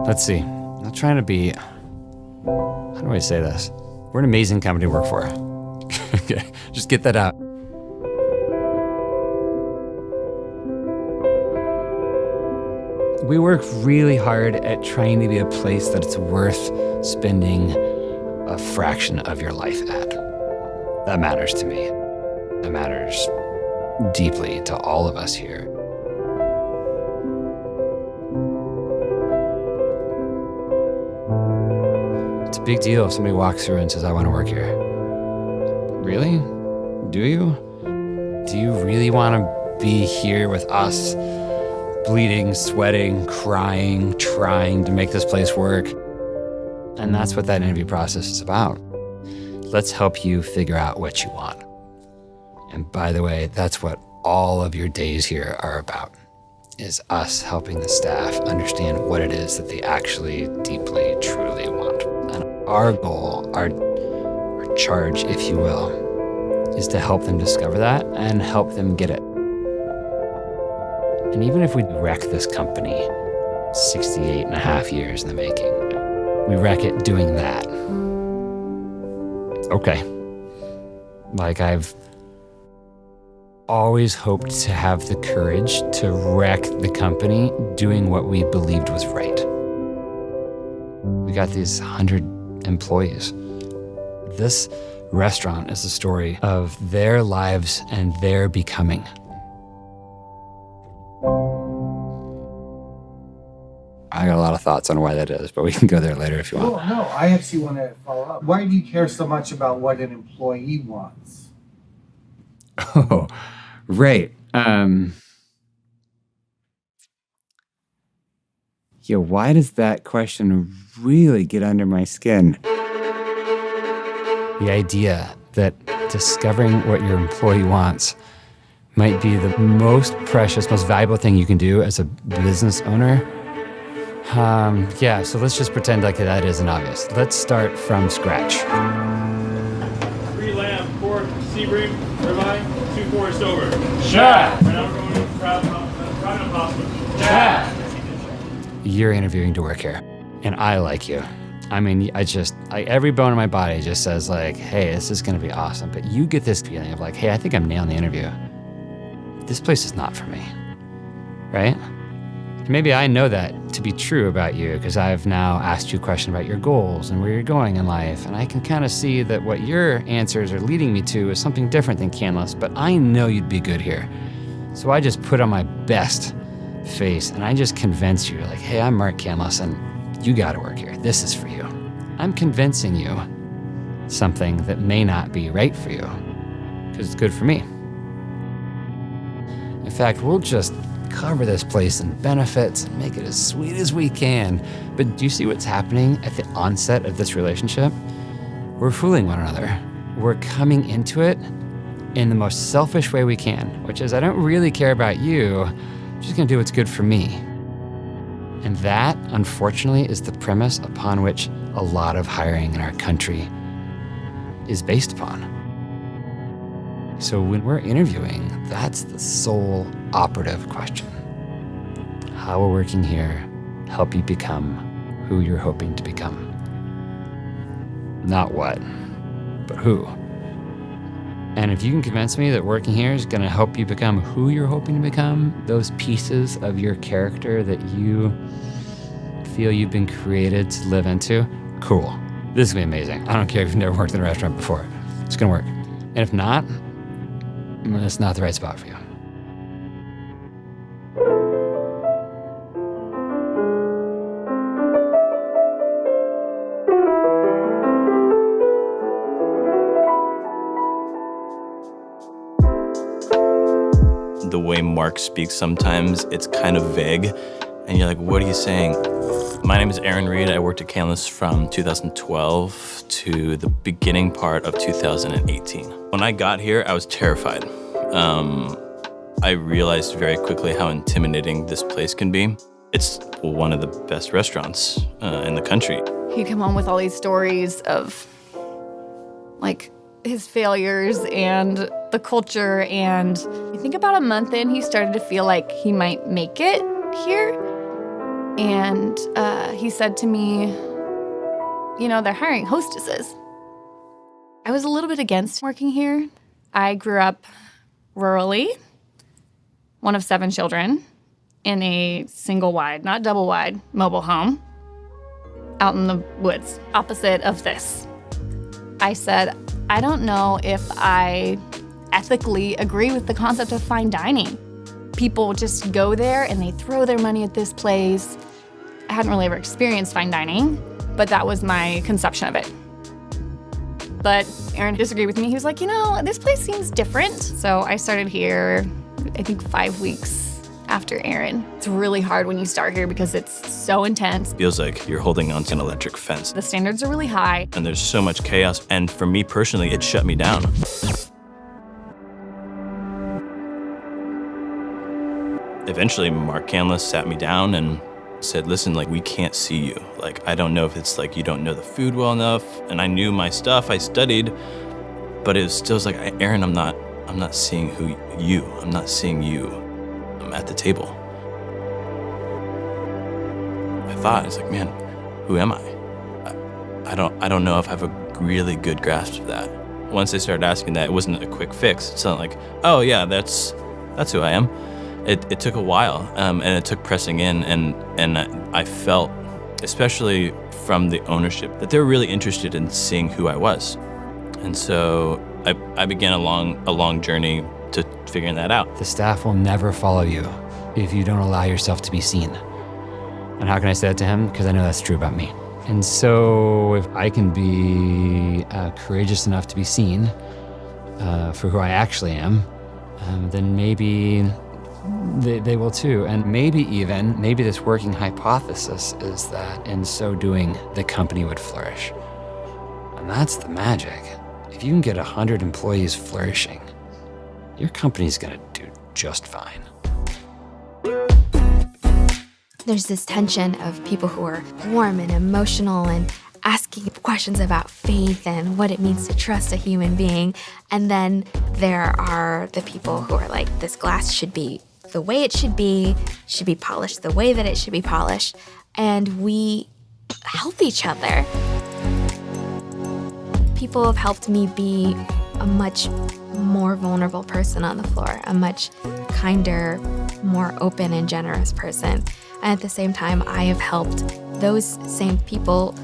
Let's see. I'm not trying to be... How do I say this? We're an amazing company to work for. Okay, just get that out. We work really hard at trying to be a place that it's worth spending a fraction of your life at. That matters to me. That matters deeply to all of us here. It's a big deal if somebody walks through and says, I want to work here. Really? Do you? Do you really want to be here with us, bleeding, sweating, crying, trying to make this place work? And that's what that interview process is about. Let's help you figure out what you want. And by the way, that's what all of your days here are about, is us helping the staff understand what it is that they actually deeply, truly want. And our goal, our charge, if you will, is to help them discover that and help them get it. And even if we wreck this company 68 and a half years in the making, we wreck it doing that. Okay. Like, I've always hoped to have the courage to wreck the company doing what we believed was right. We got these 100 employees. This restaurant is a story of their lives and their becoming. I got a lot of thoughts on why that is, but we can go there later if you want. Oh, no, I actually want to follow up. Why do you care so much about what an employee wants? Oh, right. Yeah, why does that question really get under my skin? The idea that discovering what your employee wants might be the most precious, most valuable thing you can do as a business owner. Yeah, so let's just pretend like that isn't obvious. Let's start from scratch. 3 lamb, pork, sea bream, ribeye, 2 forest over. Chef! And now we're going to crab and pasta. Chef! You're interviewing to work here, and I like you. I mean, every bone in my body just says like, hey, this is gonna be awesome. But you get this feeling of like, hey, I think I'm nailing the interview. This place is not for me, right? Maybe I know that to be true about you because I've now asked you a question about your goals and where you're going in life, and I can kind of see that what your answers are leading me to is something different than Canlis, but I know you'd be good here. So I just put on my best face and I just convince you like, hey, I'm Mark Canlis and you gotta work here. This is for you. I'm convincing you something that may not be right for you because it's good for me. In fact, we'll just cover this place in benefits and make it as sweet as we can. But do you see what's happening at the onset of this relationship? We're fooling one another. We're coming into it in the most selfish way we can, which is I don't really care about you. I'm just gonna do what's good for me. And that, unfortunately, is the premise upon which a lot of hiring in our country is based upon. So when we're interviewing, that's the sole operative question. How will working here help you become who you're hoping to become? Not what, but who. And if you can convince me that working here is gonna help you become who you're hoping to become, those pieces of your character that you feel you've been created to live into, cool. This is gonna be amazing. I don't care if you've never worked in a restaurant before. It's gonna work. And if not, it's not the right spot for you. The way Mark speaks sometimes, it's kind of vague, and you're like, what are you saying? My name is Aaron Reed. I worked at Canlis from 2012 to the beginning part of 2018. When I got here, I was terrified. I realized very quickly how intimidating this place can be. It's one of the best restaurants in the country. He'd come home with all these stories of, like, his failures and the culture. And I think about a month in, he started to feel like he might make it here. And he said to me, you know, they're hiring hostesses. I was a little bit against working here. I grew up rurally, one of 7 children, in a single-wide, not double-wide, mobile home out in the woods, opposite of this. I said, I don't know if I ethically agree with the concept of fine dining. People just go there and they throw their money at this place. I hadn't really ever experienced fine dining, but that was my conception of it. But Aaron disagreed with me. He was like, you know, this place seems different. So I started here, I think 5 weeks after Aaron. It's really hard when you start here because it's so intense. Feels like you're holding onto an electric fence. The standards are really high. And there's so much chaos. And for me personally, it shut me down. Eventually, Mark Canlis sat me down and said, listen, like, we can't see you. Like, I don't know if it's like you don't know the food well enough. And I knew my stuff, I studied, but it was still like, Aaron, I'm not seeing I'm not seeing you. I'm at the table. I thought, it's like, man, who am I? I don't know if I have a really good grasp of that. Once they started asking that, it wasn't a quick fix. It's not like, oh yeah, that's who I am. It took a while, and it took pressing in, and I felt, especially from the ownership, that they were really interested in seeing who I was. And so I began a long journey to figuring that out. The staff will never follow you if you don't allow yourself to be seen. And how can I say that to him? Because I know that's true about me. And so if I can be courageous enough to be seen for who I actually am, then maybe they will too. And maybe this working hypothesis is that in so doing, the company would flourish. And that's the magic. If you can get 100 employees flourishing, your company's gonna do just fine. There's this tension of people who are warm and emotional and asking questions about faith and what it means to trust a human being. And then there are the people who are like, this glass should be the way it should be polished the way that it should be polished. And we help each other. People have helped me be a much more vulnerable person on the floor, a much kinder, more open and generous person. And at the same time, I have helped those same people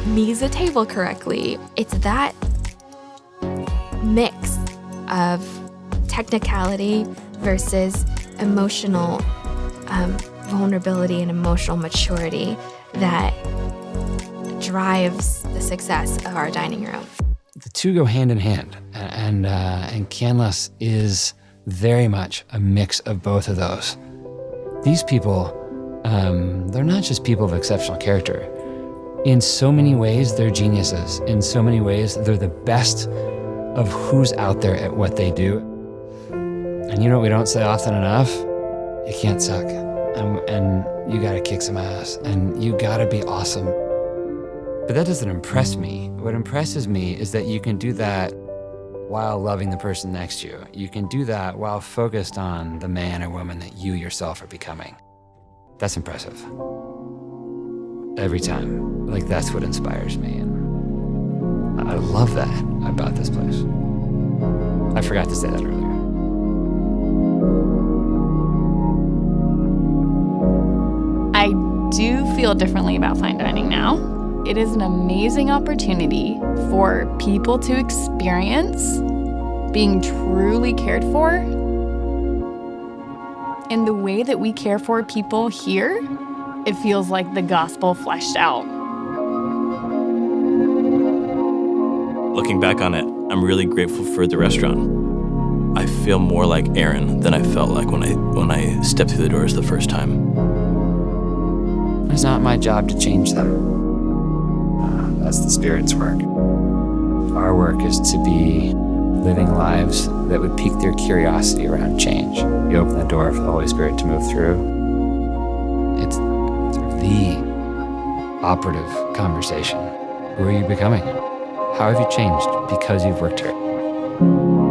mise a table correctly. It's that mix of technicality versus emotional vulnerability and emotional maturity that drives the success of our dining room. The two go hand in hand, and Canlis is very much a mix of both of those. These people, they're not just people of exceptional character. In so many ways, they're geniuses. In so many ways, they're the best of who's out there at what they do. And you know what we don't say often enough? You can't suck. And you gotta kick some ass. And you gotta be awesome. But that doesn't impress me. What impresses me is that you can do that while loving the person next to you. You can do that while focused on the man or woman that you yourself are becoming. That's impressive. Every time. Like, that's what inspires me. And I love that about this place. I forgot to say that earlier. I do feel differently about fine dining now. It is an amazing opportunity for people to experience being truly cared for. And the way that we care for people here, it feels like the gospel fleshed out. Looking back on it, I'm really grateful for the restaurant. I feel more like Aaron than I felt like when I stepped through the doors the first time. It's not my job to change them. That's the Spirit's work. Our work is to be living lives that would pique their curiosity around change. You open the door for the Holy Spirit to move through. It's sort of the operative conversation. Who are you becoming? How have you changed because you've worked here?